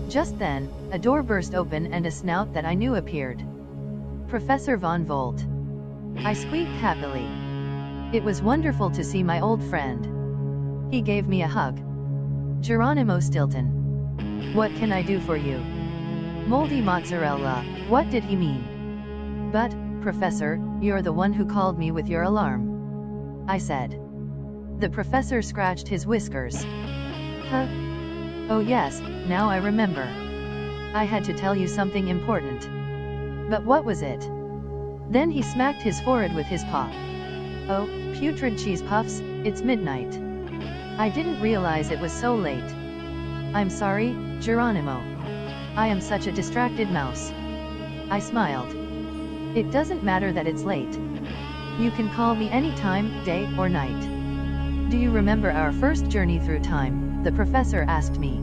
Just then, a door burst open and a snout that I knew appeared. Professor Von Volt. I squeaked happily. It was wonderful to see my old friend. He gave me a hug. Geronimo Stilton. What can I do for you? Moldy mozzarella, what did he mean? But, Professor, you're the one who called me with your alarm. I said. The professor scratched his whiskers. Huh? Oh yes, now I remember. I had to tell you something important. But what was it? Then he smacked his forehead with his paw. Oh, putrid cheese puffs, it's midnight. I didn't realize it was so late. I'm sorry, Geronimo. I am such a distracted mouse. I smiled. It doesn't matter that it's late. You can call me anytime, day or night. Do you remember our first journey through time? The professor asked me.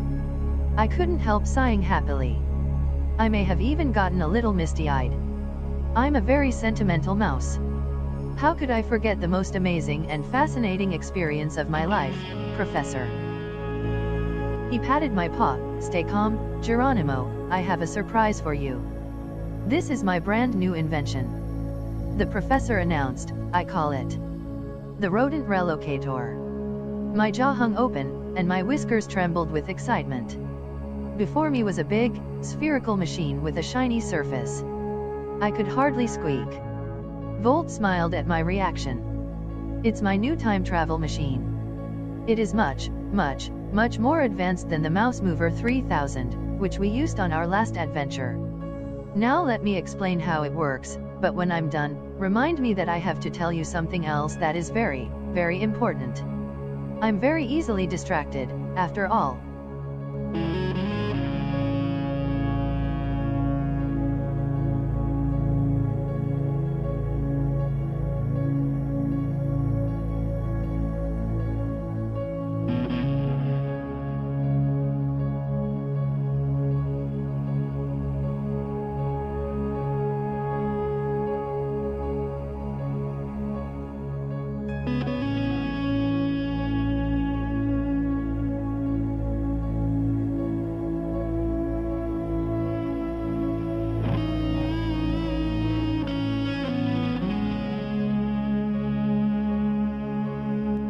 I couldn't help sighing happily. I may have even gotten a little misty-eyed. I'm a very sentimental mouse. How could I forget the most amazing and fascinating experience of my life, Professor? He patted my paw. Stay calm, Geronimo, I have a surprise for you. This is my brand new invention. The professor announced. I call it the rodent relocator. My jaw hung open, and my whiskers trembled with excitement. Before me was a big, spherical machine with a shiny surface. I could hardly squeak. Volt smiled at my reaction. It's my new time travel machine. It is much, much, much more advanced than the Mouse Mover 3000, which we used on our last adventure. Now let me explain how it works, but when I'm done, remind me that I have to tell you something else that is very, very important. I'm very easily distracted, after all.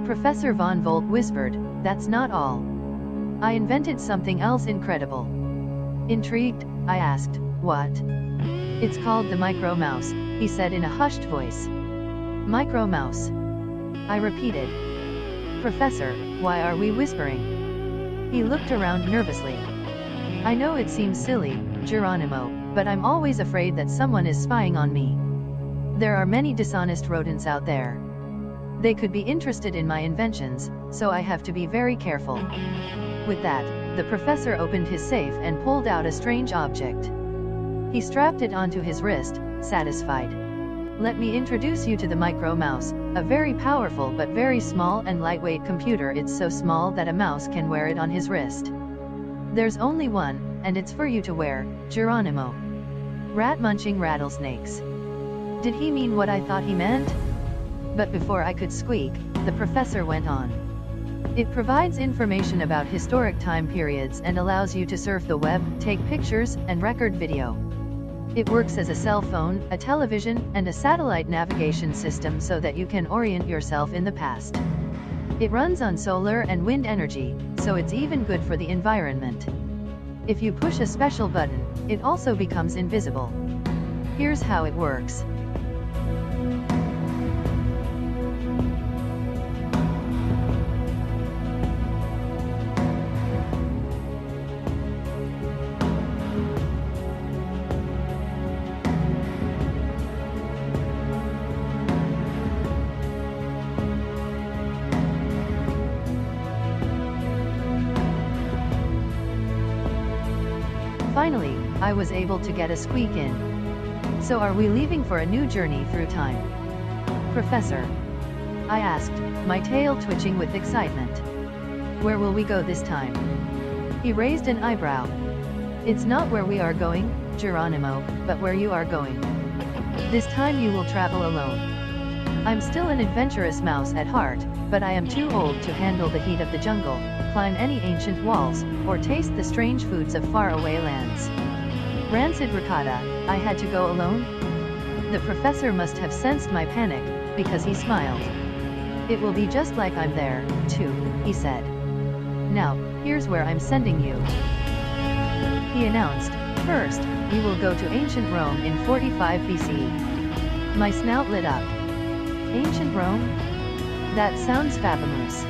Professor Von Volt whispered, that's not all. I invented something else incredible. Intrigued, I asked, what? It's called the Micro Mouse, he said in a hushed voice. Micro Mouse. I repeated. Professor, why are we whispering? He looked around nervously. I know it seems silly, Geronimo, but I'm always afraid that someone is spying on me. There are many dishonest rodents out there. They could be interested in my inventions, so I have to be very careful. With that, the professor opened his safe and pulled out a strange object. He strapped it onto his wrist, satisfied. Let me introduce you to the Micro Mouse, a very powerful but very small and lightweight computer. It's so small that a mouse can wear it on his wrist. There's only one, and it's for you to wear, Geronimo. Rat-munching rattlesnakes. Did he mean what I thought he meant? But before I could squeak, the professor went on. It provides information about historic time periods and allows you to surf the web, take pictures, and record video. It works as a cell phone, a television, and a satellite navigation system so that you can orient yourself in the past. It runs on solar and wind energy, so it's even good for the environment. If you push a special button, it also becomes invisible. Here's how it works. Finally, I was able to get a squeak in. So are we leaving for a new journey through time? Professor? I asked, my tail twitching with excitement. Where will we go this time? He raised an eyebrow. It's not where we are going, Geronimo, but where you are going. This time you will travel alone. I'm still an adventurous mouse at heart, but I am too old to handle the heat of the jungle, climb any ancient walls, or taste the strange foods of faraway lands. Rancid ricotta, I had to go alone? The professor must have sensed my panic, because he smiled. It will be just like I'm there, too, he said. Now, here's where I'm sending you. He announced, first, we will go to ancient Rome in 45 BC. My snout lit up. Ancient Rome? That sounds fabulous.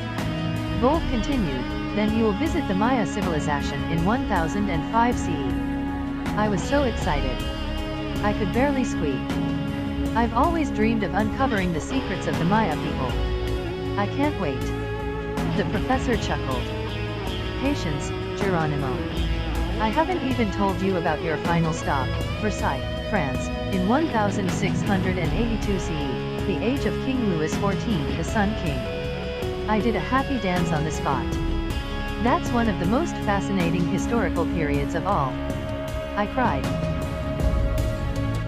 Volt continued, then you will visit the Maya civilization in 1005 CE. I was so excited. I could barely squeak. I've always dreamed of uncovering the secrets of the Maya people. I can't wait. The professor chuckled. Patience, Geronimo. I haven't even told you about your final stop, Versailles, France, in 1682 CE, the age of King Louis XIV, the Sun King. I did a happy dance on the spot. That's one of the most fascinating historical periods of all. I cried.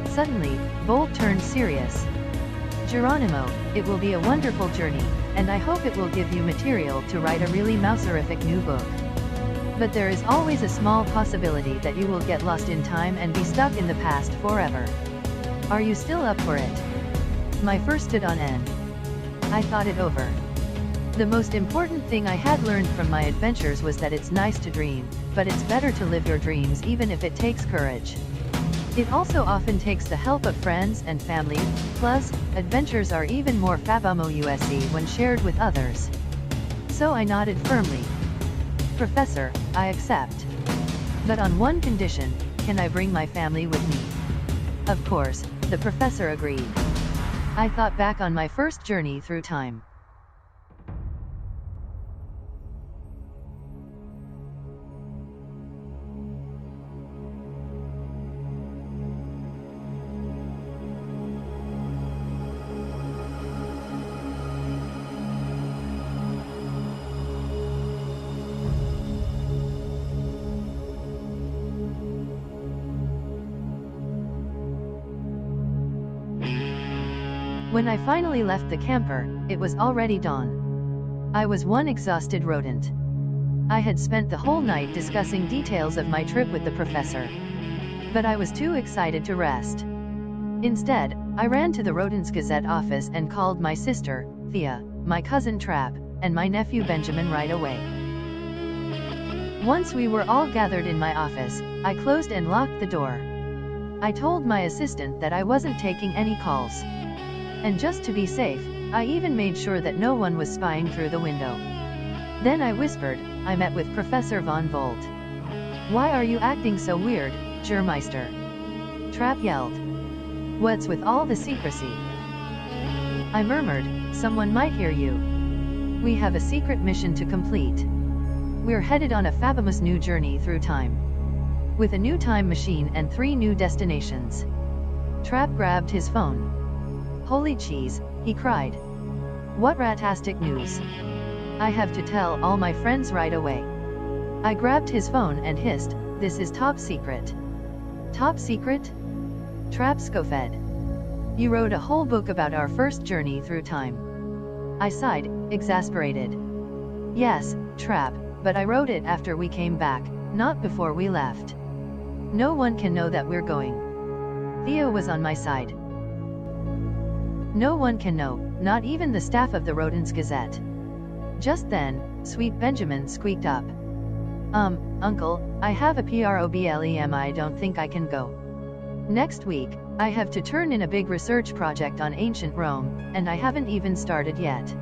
Suddenly, Bolt turned serious. Geronimo, it will be a wonderful journey, and I hope it will give you material to write a really mouserific new book. But there is always a small possibility that you will get lost in time and be stuck in the past forever. Are you still up for it? My fur stood on end. I thought it over. The most important thing I had learned from my adventures was that it's nice to dream, but it's better to live your dreams even if it takes courage. It also often takes the help of friends and family, plus, adventures are even more fabulous when shared with others. So I nodded firmly. Professor, I accept. But on one condition, can I bring my family with me? Of course, the professor agreed. I thought back on my first journey through time. When I finally left the camper, it was already dawn. I was one exhausted rodent. I had spent the whole night discussing details of my trip with the professor. But I was too excited to rest. Instead, I ran to the Rodents Gazette office and called my sister, Thea, my cousin Trap, and my nephew Benjamin right away. Once we were all gathered in my office, I closed and locked the door. I told my assistant that I wasn't taking any calls. And just to be safe, I even made sure that no one was spying through the window. Then I whispered, I met with Professor von Volt. Why are you acting so weird, Germeister? Trap yelled. What's with all the secrecy? I murmured, someone might hear you. We have a secret mission to complete. We're headed on a fabulous new journey through time. With a new time machine and 3 new destinations. Trap grabbed his phone. Holy cheese, he cried. What ratastic news. I have to tell all my friends right away. I grabbed his phone and hissed, this is top secret. Top secret? Trap scoffed. You wrote a whole book about our first journey through time. I sighed, exasperated. Yes, Trap, but I wrote it after we came back, not before we left. No one can know that we're going. Theo was on my side. No one can know, not even the staff of the Rodents Gazette. Just then, sweet Benjamin squeaked up. Uncle, I have a problem. I don't think I can go. Next week, I have to turn in a big research project on ancient Rome, and I haven't even started yet.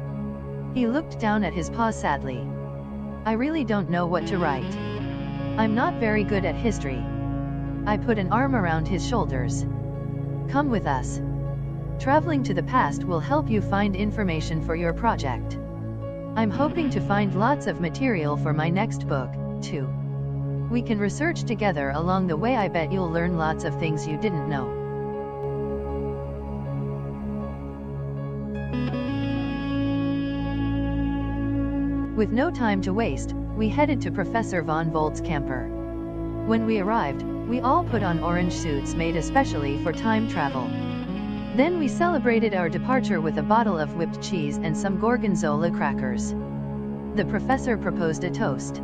He looked down at his paws sadly. I really don't know what to write. I'm not very good at history. I put an arm around his shoulders. Come with us. Traveling to the past will help you find information for your project. I'm hoping to find lots of material for my next book, too. We can research together along the way. I bet you'll learn lots of things you didn't know. With no time to waste, we headed to Professor von Volt's camper. When we arrived, we all put on orange suits made especially for time travel. Then we celebrated our departure with a bottle of whipped cheese and some gorgonzola crackers. The professor proposed a toast.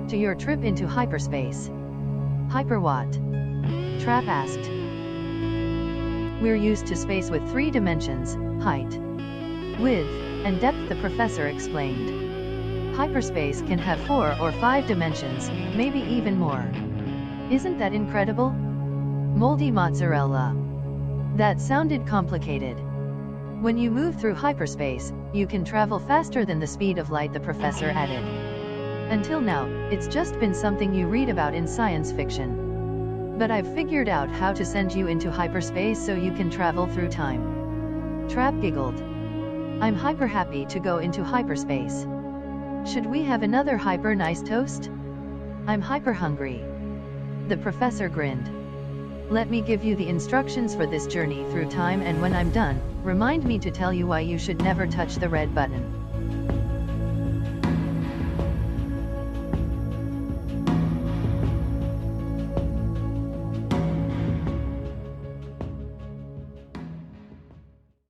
To your trip into hyperspace. Hyper what? Trap asked. We're used to space with 3 dimensions, height, width, and depth, the professor explained. Hyperspace can have 4 or 5 dimensions, maybe even more. Isn't that incredible? Moldy mozzarella. That sounded complicated. When you move through hyperspace, you can travel faster than the speed of light, the professor added. Until now, it's just been something you read about in science fiction. But I've figured out how to send you into hyperspace so you can travel through time. Trap giggled. I'm hyper happy to go into hyperspace. Should we have another hyper nice toast? I'm hyper hungry. The professor grinned. Let me give you the instructions for this journey through time, and when I'm done, remind me to tell you why you should never touch the red button.